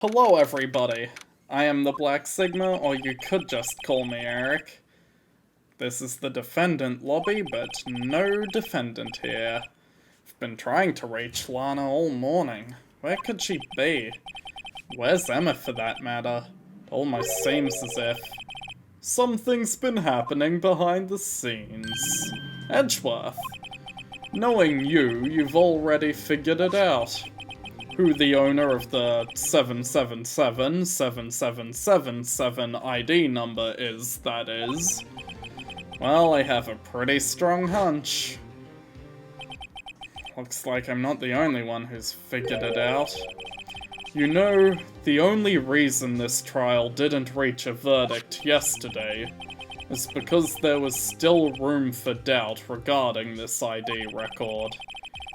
Hello everybody, I am the Black Sigma, or you could just call me Eric. This is the defendant lobby, but no defendant here. I've been trying to reach Lana all morning. Where could she be? Where's Emma for that matter? It almost seems as if something's been happening behind the scenes. Edgeworth. Knowing you, you've already figured it out. Who the owner of the 7777777 ID number is, that is. Well, I have a pretty strong hunch. Looks like I'm not the only one who's figured it out. You know, the only reason this trial didn't reach a verdict yesterday is because there was still room for doubt regarding this ID record.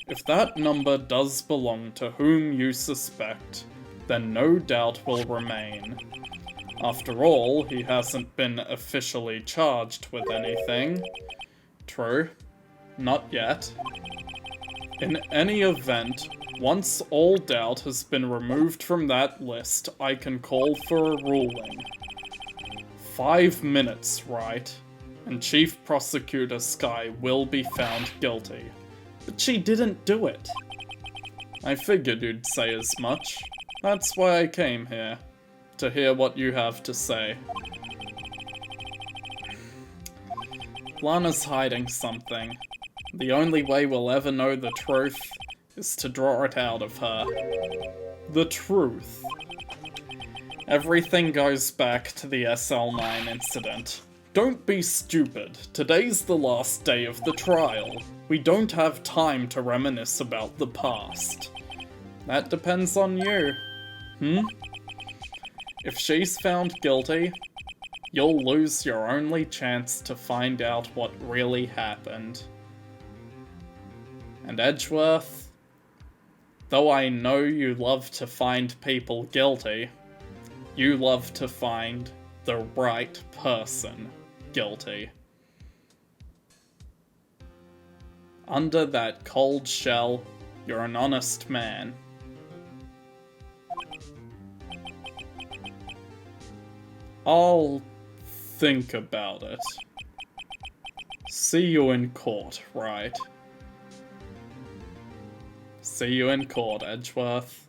If that number does belong to whom you suspect, then no doubt will remain. After all, he hasn't been officially charged with anything. True. Not yet. In any event, once all doubt has been removed from that list, I can call for a ruling. 5 minutes, right? And Chief Prosecutor Skye will be found guilty. But she didn't do it. I figured you'd say as much. That's why I came here. To hear what you have to say. Lana's hiding something. The only way we'll ever know the truth is to draw it out of her. The truth. Everything goes back to the SL9 incident. Don't be stupid. Today's the last day of the trial. We don't have time to reminisce about the past. That depends on you. If she's found guilty, you'll lose your only chance to find out what really happened. And Edgeworth, though I know you love to find people guilty, you love to find the right person guilty. Under that cold shell, you're an honest man. I'll think about it. See you in court, right? See you in court, Edgeworth.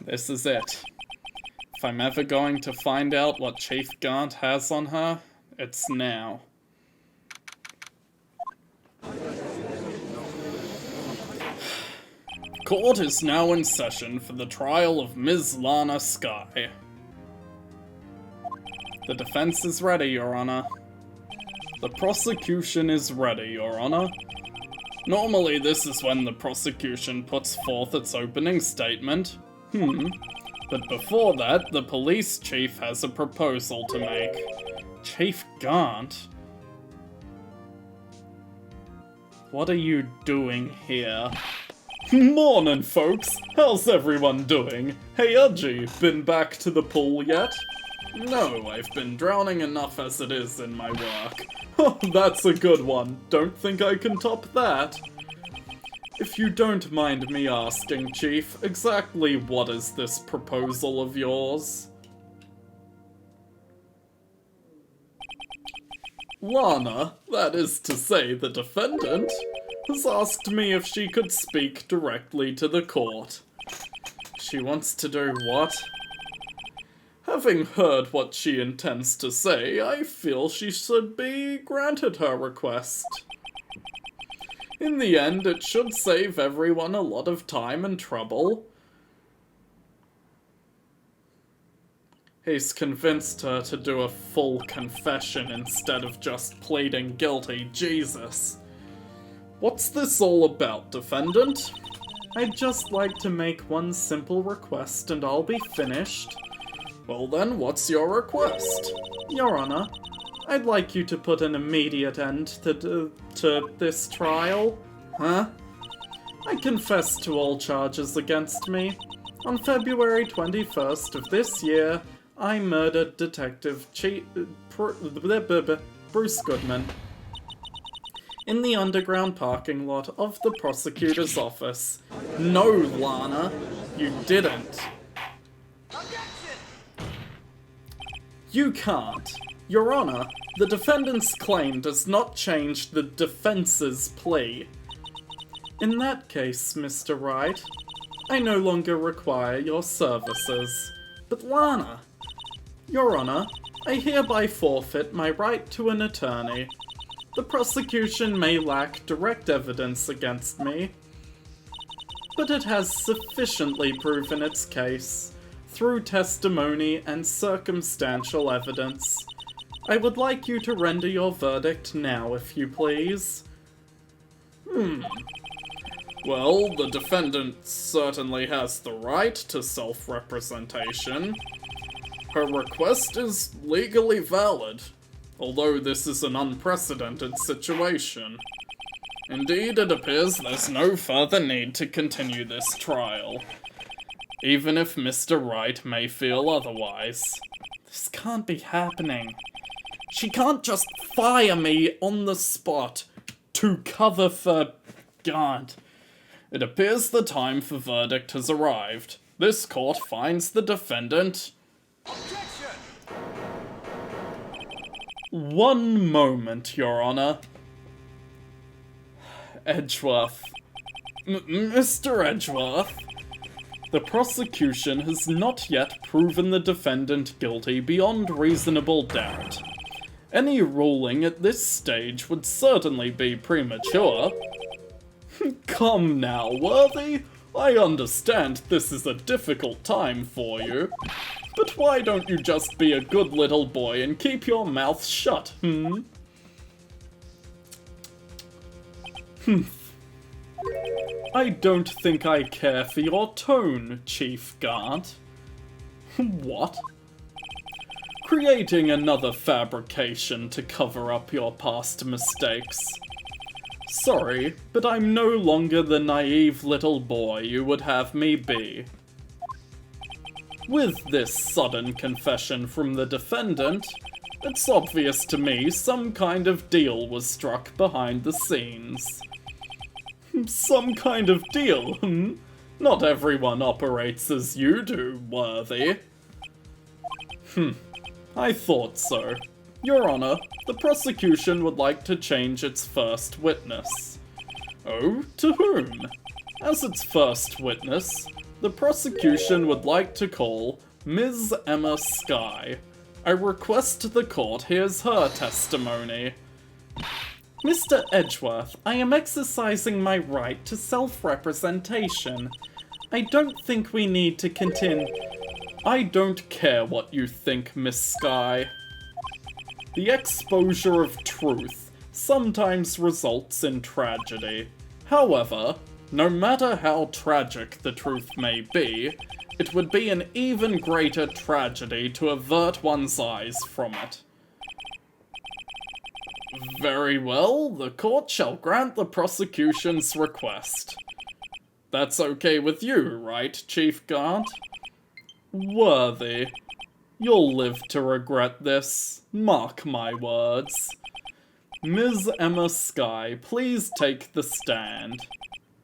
This is it. If I'm ever going to find out what Chief Gant has on her, it's now. Court is now in session for the trial of Ms. Lana Skye. The defense is ready, Your Honor. The prosecution is ready, Your Honor. Normally this is when the prosecution puts forth its opening statement. But before that, the police chief has a proposal to make. Chief Gant? What are you doing here? Morning, folks! How's everyone doing? Hey, Udgy, been back to the pool yet? No, I've been drowning enough as it is in my work. Oh, that's a good one. Don't think I can top that. If you don't mind me asking, Chief, exactly what is this proposal of yours? Lana, that is to say the defendant, has asked me if she could speak directly to the court. She wants to do what? Having heard what she intends to say, I feel she should be granted her request. In the end, it should save everyone a lot of time and trouble. He's convinced her to do a full confession instead of just pleading guilty, Jesus. What's this all about, defendant? I'd just like to make one simple request and I'll be finished. Well then, what's your request? Your Honor, I'd like you to put an immediate end to this trial. Huh? I confess to all charges against me. On February 21st of this year, I murdered Detective Bruce Goodman in the underground parking lot of the prosecutor's office. No, Lana, you didn't. You can't. Your Honor, the defendant's claim does not change the defense's plea. In that case, Mr. Wright, I no longer require your services. But Lana, Your Honor, I hereby forfeit my right to an attorney. The prosecution may lack direct evidence against me, but it has sufficiently proven its case through testimony and circumstantial evidence. I would like you to render your verdict now, if you please. Well, the defendant certainly has the right to self-representation. Her request is legally valid, although this is an unprecedented situation. Indeed, it appears there's no further need to continue this trial, even if Mr. Wright may feel otherwise. This can't be happening. She can't just fire me on the spot to cover for... God. It appears the time for verdict has arrived. This court finds the defendant... Objection! One moment, Your Honor. Edgeworth. Mr. Edgeworth. The prosecution has not yet proven the defendant guilty beyond reasonable doubt. Any ruling at this stage would certainly be premature. Come now, Worthy. I understand this is a difficult time for you. But why don't you just be a good little boy and keep your mouth shut, I don't think I care for your tone, Chief Guard. What? Creating another fabrication to cover up your past mistakes. Sorry, but I'm no longer the naive little boy you would have me be. With this sudden confession from the defendant, it's obvious to me some kind of deal was struck behind the scenes. Some kind of deal, Not everyone operates as you do, Worthy. I thought so. Your Honor, the prosecution would like to change its first witness. Oh, to whom? As its first witness, the prosecution would like to call Ms. Lana Skye. I request the court hears her testimony. Mr. Edgeworth, I am exercising my right to self-representation. I don't think we need to continue. I don't care what you think, Miss Skye. The exposure of truth sometimes results in tragedy. However, no matter how tragic the truth may be, it would be an even greater tragedy to avert one's eyes from it. Very well, the court shall grant the prosecution's request. That's okay with you, right, Chief Guard? Worthy. You'll live to regret this. Mark my words. Ms. Lana Skye, please take the stand.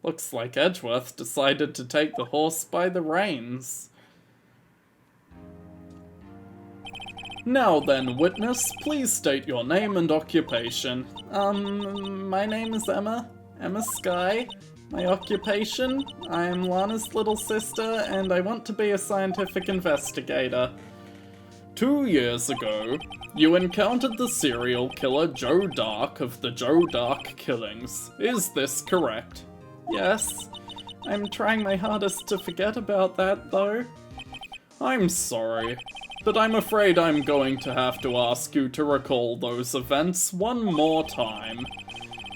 Looks like Edgeworth decided to take the horse by the reins. Now then, witness, please state your name and occupation. My name is Lana Skye. My occupation? I'm Lana's little sister, and I want to be a scientific investigator. 2 years ago, you encountered the serial killer Joe Dark of the Joe Dark killings. Is this correct? Yes. I'm trying my hardest to forget about that, though. I'm sorry, but I'm afraid I'm going to have to ask you to recall those events one more time.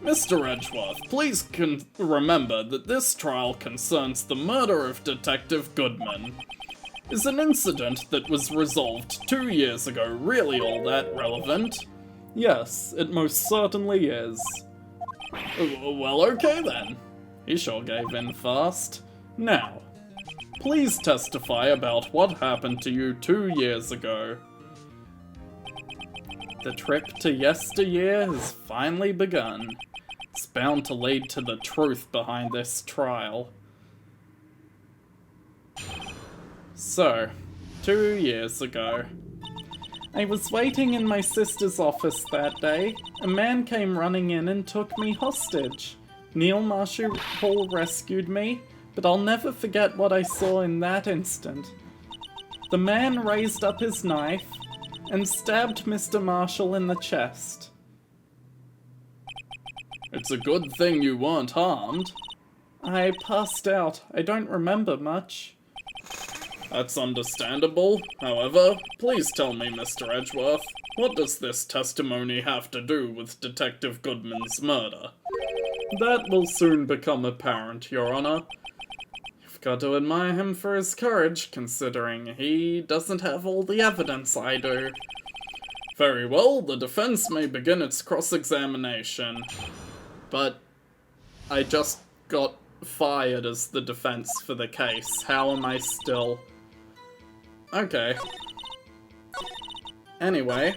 Mr. Edgeworth, please remember that this trial concerns the murder of Detective Goodman. Is an incident that was resolved 2 years ago really all that relevant? Yes, it most certainly is. Well, okay then. He sure gave in fast. Now, please testify about what happened to you 2 years ago. The trip to yesteryear has finally begun. It's bound to lead to the truth behind this trial. So, 2 years ago, I was waiting in my sister's office that day. A man came running in and took me hostage. Neil Marshall rescued me, but I'll never forget what I saw in that instant. The man raised up his knife and stabbed Mr. Marshall in the chest. It's a good thing you weren't harmed. I passed out. I don't remember much. That's understandable. However, please tell me, Mr. Edgeworth, what does this testimony have to do with Detective Goodman's murder? That will soon become apparent, Your Honor. You've got to admire him for his courage, considering he doesn't have all the evidence I do. Very well, the defense may begin its cross-examination. But I just got fired as the defense for the case. How am I still... Okay. Anyway,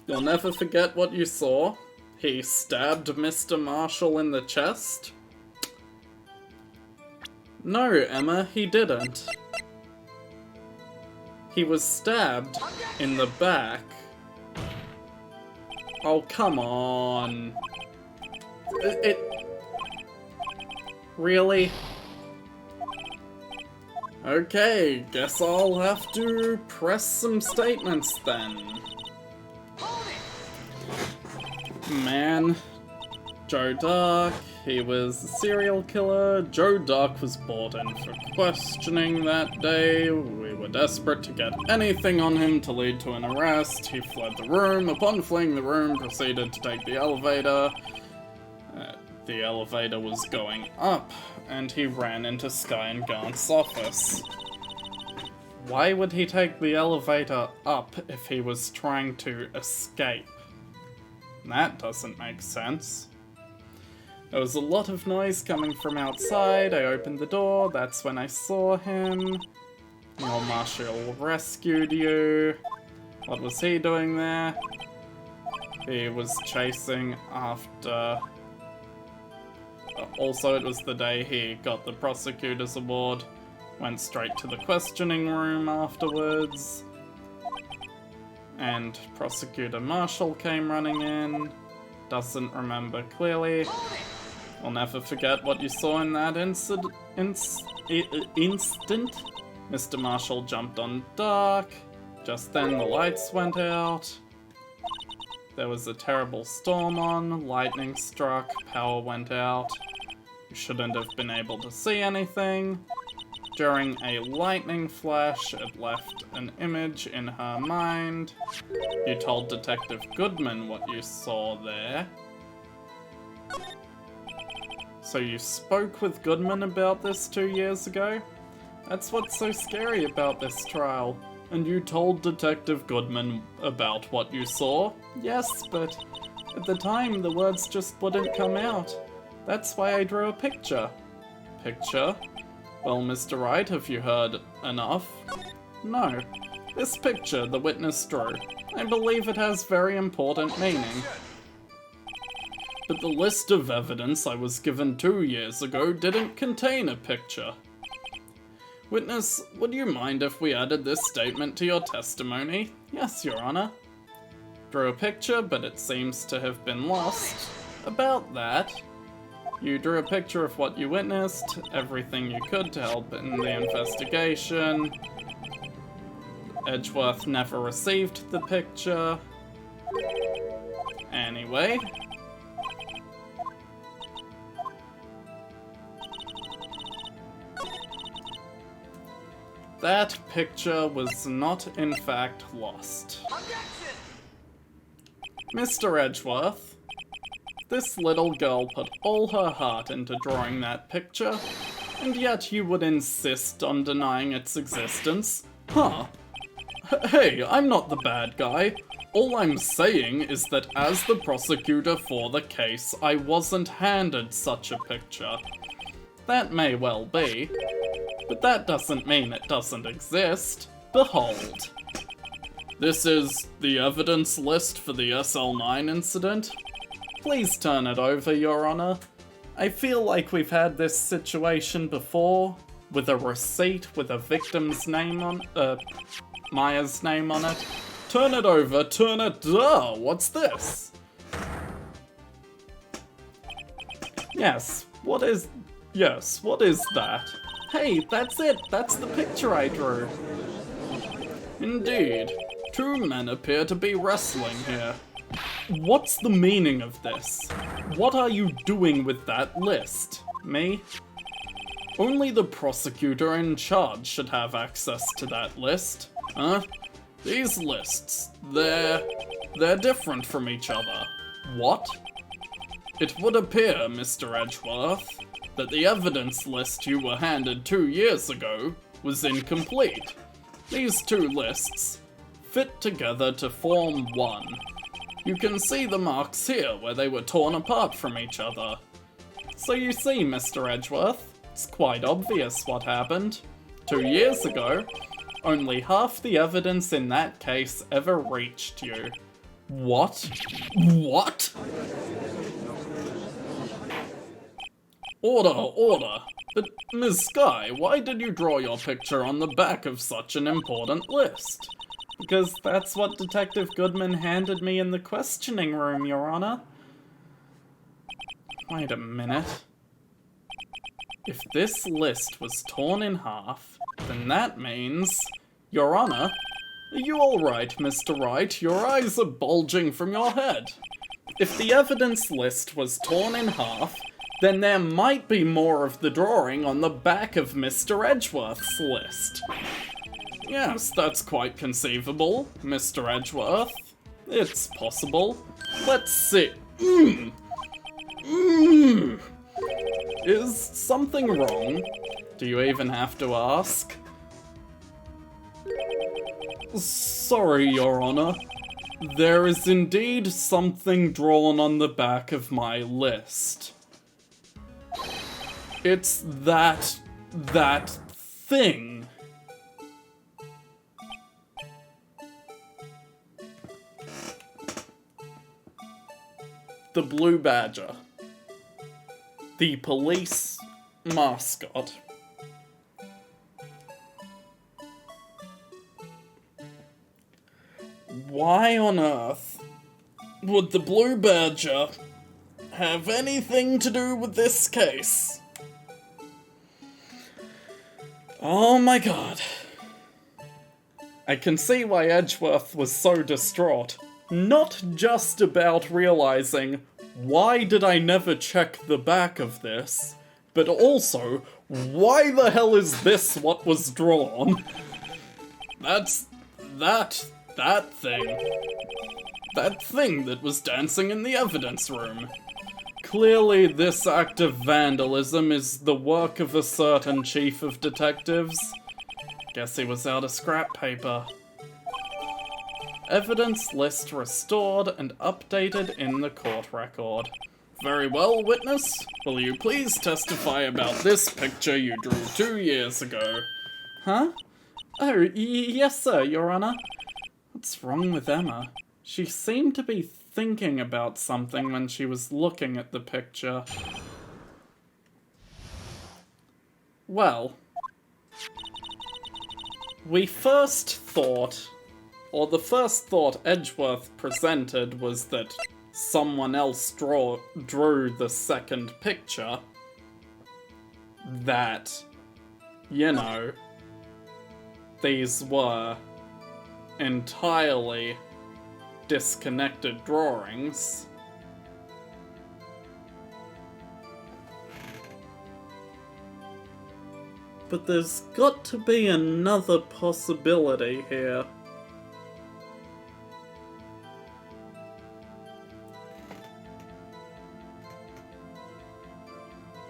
you'll never forget what you saw. He stabbed Mr. Marshall in the chest? No, Emma, he didn't. He was stabbed in the back. Oh, come on. Really? Okay, guess I'll have to press some statements then. Man, Joe Dark, he was a serial killer. Joe Dark was brought in for questioning that day. We were desperate to get anything on him to lead to an arrest. He fled the room. Upon fleeing the room, proceeded to take the elevator. The elevator was going up, and he ran into Skye and Gant's office. Why would he take the elevator up if he was trying to escape? That doesn't make sense. There was a lot of noise coming from outside. I opened the door. That's when I saw him. Neil Marshall rescued you. What was he doing there? He was chasing after... Also, it was the day he got the prosecutor's award. Went straight to the questioning room afterwards. And Prosecutor Marshall came running in. Doesn't remember clearly. We'll never forget what you saw in that instant. Mr. Marshall jumped on Dark. Just then the lights went out. There was a terrible storm on, lightning struck, power went out. You shouldn't have been able to see anything. During a lightning flash, it left an image in her mind. You told Detective Goodman what you saw there. So you spoke with Goodman about this 2 years ago? That's what's so scary about this trial. And you told Detective Goodman about what you saw? Yes, but at the time the words just wouldn't come out. That's why I drew a picture. Picture? Well, Mr. Wright, have you heard enough? No. This picture the witness drew. I believe it has very important meaning. But the list of evidence I was given 2 years ago didn't contain a picture. Witness, would you mind if we added this statement to your testimony? Yes, Your Honor. Drew a picture, but it seems to have been lost. About that, you drew a picture of what you witnessed, everything you could to help in the investigation. Edgeworth never received the picture. Anyway. That picture was not, in fact, lost. Objection! Mr. Edgeworth, this little girl put all her heart into drawing that picture, and yet you would insist on denying its existence? Huh? Hey, I'm not the bad guy. All I'm saying is that as the prosecutor for the case, I wasn't handed such a picture. That may well be. But that doesn't mean it doesn't exist. Behold. This is the evidence list for the SL9 incident. Please turn it over, Your Honor. I feel like we've had this situation before, with a receipt with a victim's name on, Maya's name on it. Turn it over, turn it... what's this? Yes, what is that? Hey, that's it! That's the picture I drew! Indeed. Two men appear to be wrestling here. What's the meaning of this? What are you doing with that list? Me? Only the prosecutor in charge should have access to that list. Huh? These lists, they're different from each other. What? It would appear, Mr. Edgeworth, that the evidence list you were handed 2 years ago was incomplete. These two lists fit together to form one. You can see the marks here where they were torn apart from each other. So you see, Mr. Edgeworth, it's quite obvious what happened. 2 years ago, only half the evidence in that case ever reached you. What? What? Order. But, Ms. Skye, why did you draw your picture on the back of such an important list? Because that's what Detective Goodman handed me in the questioning room, Your Honor. Wait a minute. If this list was torn in half, then that means... Your Honor, are you alright, Mr. Wright? Your eyes are bulging from your head. If the evidence list was torn in half, then there might be more of the drawing on the back of Mr. Edgeworth's list. Yes, that's quite conceivable, Mr. Edgeworth. It's possible. Let's see. Is something wrong? Do you even have to ask? Sorry, Your Honor. There is indeed something drawn on the back of my list. It's that thing. The Blue Badger. The police mascot. Why on earth would the Blue Badger have anything to do with this case? Oh my god. I can see why Edgeworth was so distraught. Not just about realizing, why did I never check the back of this, but also, why the hell is this what was drawn? That's that thing. That thing that was dancing in the evidence room. Clearly, this act of vandalism is the work of a certain chief of detectives. Guess he was out of scrap paper. Evidence list restored and updated in the court record. Very well, witness. Will you please testify about this picture you drew 2 years ago? Huh? Oh, yes, sir, Your Honor. What's wrong with Emma? She seemed to be thinking about something when she was looking at the picture. Well, we first thought, or the first thought Edgeworth presented was that someone else drew the second picture. That, you know, these were entirely disconnected drawings. But there's got to be another possibility here.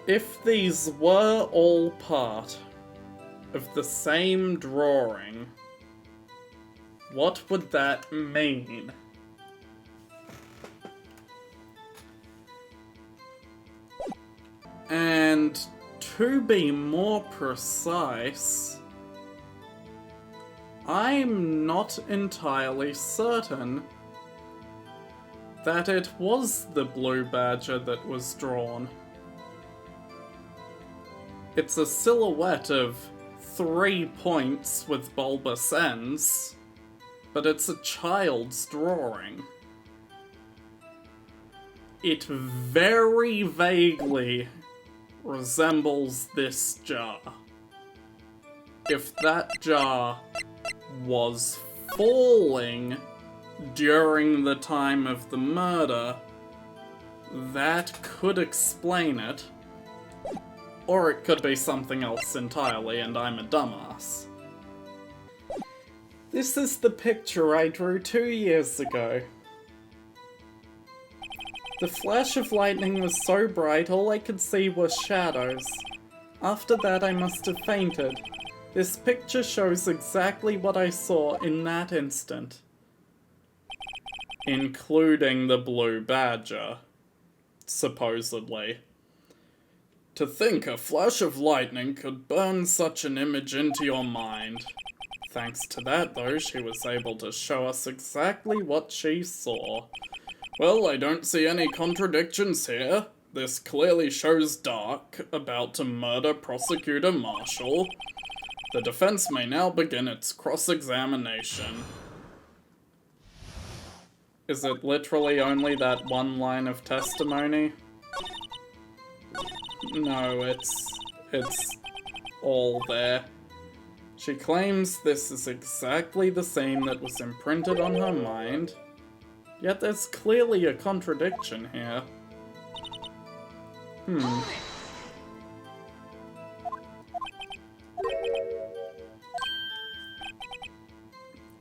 If these were all part of the same drawing, what would that mean? And to be more precise, I'm not entirely certain that it was the Blue Badger that was drawn. It's a silhouette of 3 points with bulbous ends. but it's a child's drawing. It very vaguely resembles this jar. If that jar was falling during the time of the murder, that could explain it. Or it could be something else entirely, and I'm a dumbass. This is the picture I drew 2 years ago. The flash of lightning was so bright, all I could see were shadows. After that, I must have fainted. This picture shows exactly what I saw in that instant. Including the blue badger. Supposedly. To think a flash of lightning could burn such an image into your mind. Thanks to that, though, she was able to show us exactly what she saw. Well, I don't see any contradictions here. This clearly shows Dark about to murder Prosecutor Marshall. The defense may now begin its cross-examination. Is it literally only that one line of testimony? No, it's all there. She claims this is exactly the scene that was imprinted on her mind, yet there's clearly a contradiction here.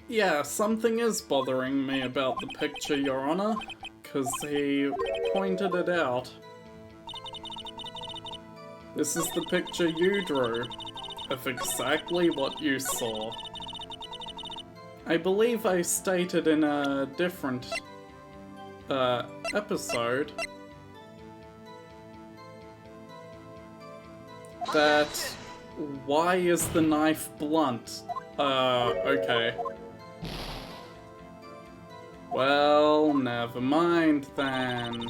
Yeah, something is bothering me about the picture, Your Honor, 'cause he pointed it out. This is the picture you drew, of exactly what you saw. I believe I stated in a different episode that why is the knife blunt? Okay. Well, never mind then.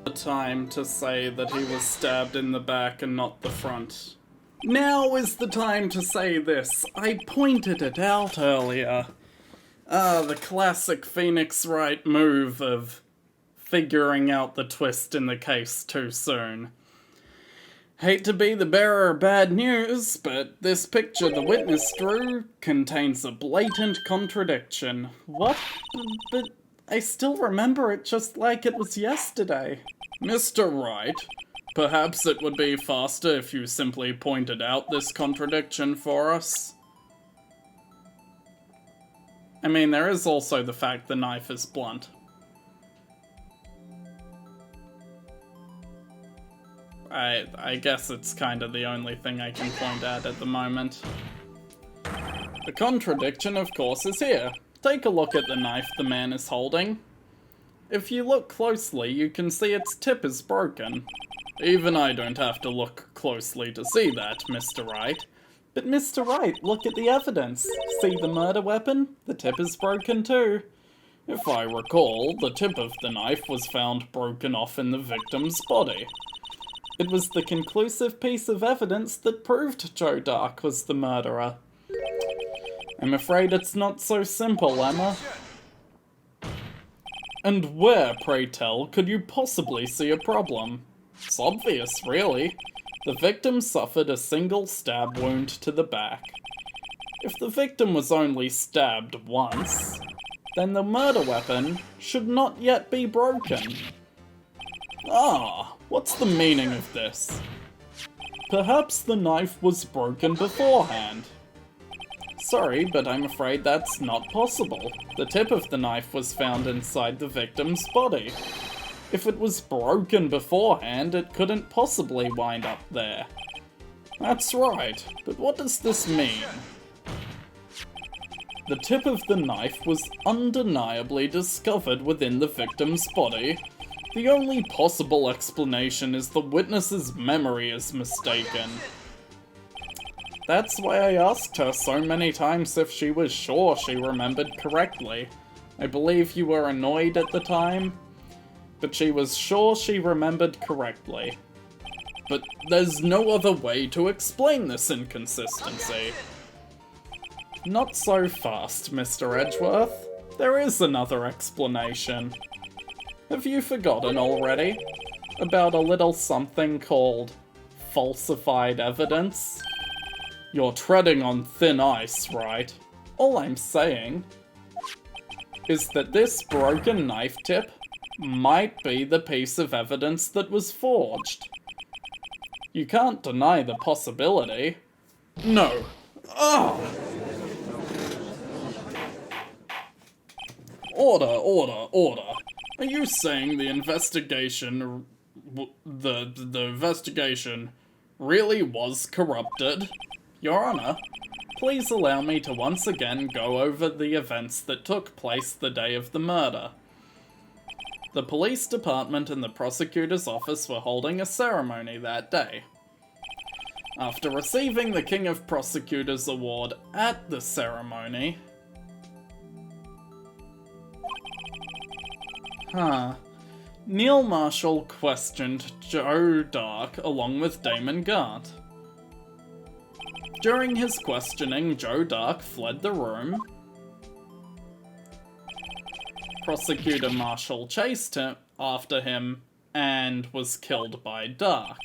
The time to say that he was stabbed in the back and not the front. Now is the time to say this. I pointed it out earlier. The classic Phoenix Wright move of figuring out the twist in the case too soon. Hate to be the bearer of bad news, but this picture the witness drew contains a blatant contradiction. What? But I still remember it just like it was yesterday. Mr. Wright, perhaps it would be faster if you simply pointed out this contradiction for us. I mean, there is also the fact the knife is blunt. I guess it's kind of the only thing I can point at the moment. The contradiction, of course, is here. Take a look at the knife the man is holding. If you look closely, you can see its tip is broken. Even I don't have to look closely to see that, Mr. Wright. But Mr. Wright, look at the evidence. See the murder weapon? The tip is broken too. If I recall, the tip of the knife was found broken off in the victim's body. It was the conclusive piece of evidence that proved Joe Dark was the murderer. I'm afraid it's not so simple, Emma. And where, pray tell, could you possibly see a problem? It's obvious, really. The victim suffered a single stab wound to the back. If the victim was only stabbed once, then the murder weapon should not yet be broken. Ah, what's the meaning of this? Perhaps the knife was broken beforehand. Sorry, but I'm afraid that's not possible. The tip of the knife was found inside the victim's body. If it was broken beforehand, it couldn't possibly wind up there. That's right, but what does this mean? The tip of the knife was undeniably discovered within the victim's body. The only possible explanation is the witness's memory is mistaken. That's why I asked her so many times if she was sure she remembered correctly. I believe you were annoyed at the time, but she was sure she remembered correctly. But there's no other way to explain this inconsistency. Not so fast, Mr. Edgeworth. There is another explanation. Have you forgotten already? About a little something called falsified evidence? You're treading on thin ice, right? All I'm saying is that this broken knife tip might be the piece of evidence that was forged. You can't deny the possibility. No. Ugh! Order. Are you saying the investigation... the investigation really was corrupted? Your Honor, please allow me to once again go over the events that took place the day of the murder. The police department and the prosecutor's office were holding a ceremony that day. After receiving the King of Prosecutors award at the ceremony... Neil Marshall questioned Joe Dark along with Damon Gart. During his questioning, Joe Dark fled the room. Prosecutor Marshall chased after him and was killed by Dark.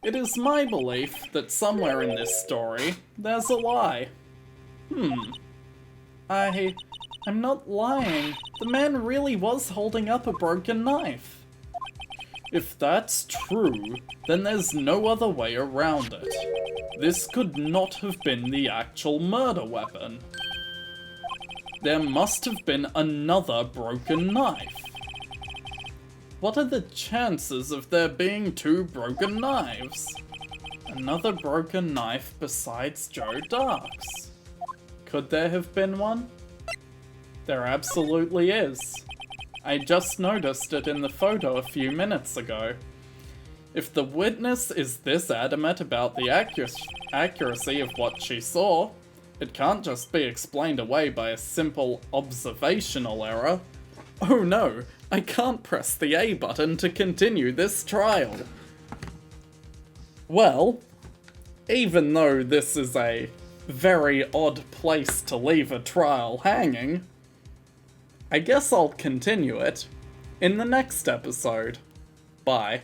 It is my belief that somewhere in this story, there's a lie. I'm not lying. The man really was holding up a broken knife. If that's true, then there's no other way around it. This could not have been the actual murder weapon. There must have been another broken knife. What are the chances of there being two broken knives? Another broken knife besides Joe Dark's. Could there have been one? There absolutely is. I just noticed it in the photo a few minutes ago. If the witness is this adamant about the accuracy of what she saw, it can't just be explained away by a simple observational error. Oh no, I can't press the A button to continue this trial. Well, even though this is a very odd place to leave a trial hanging, I guess I'll continue it in the next episode. Bye.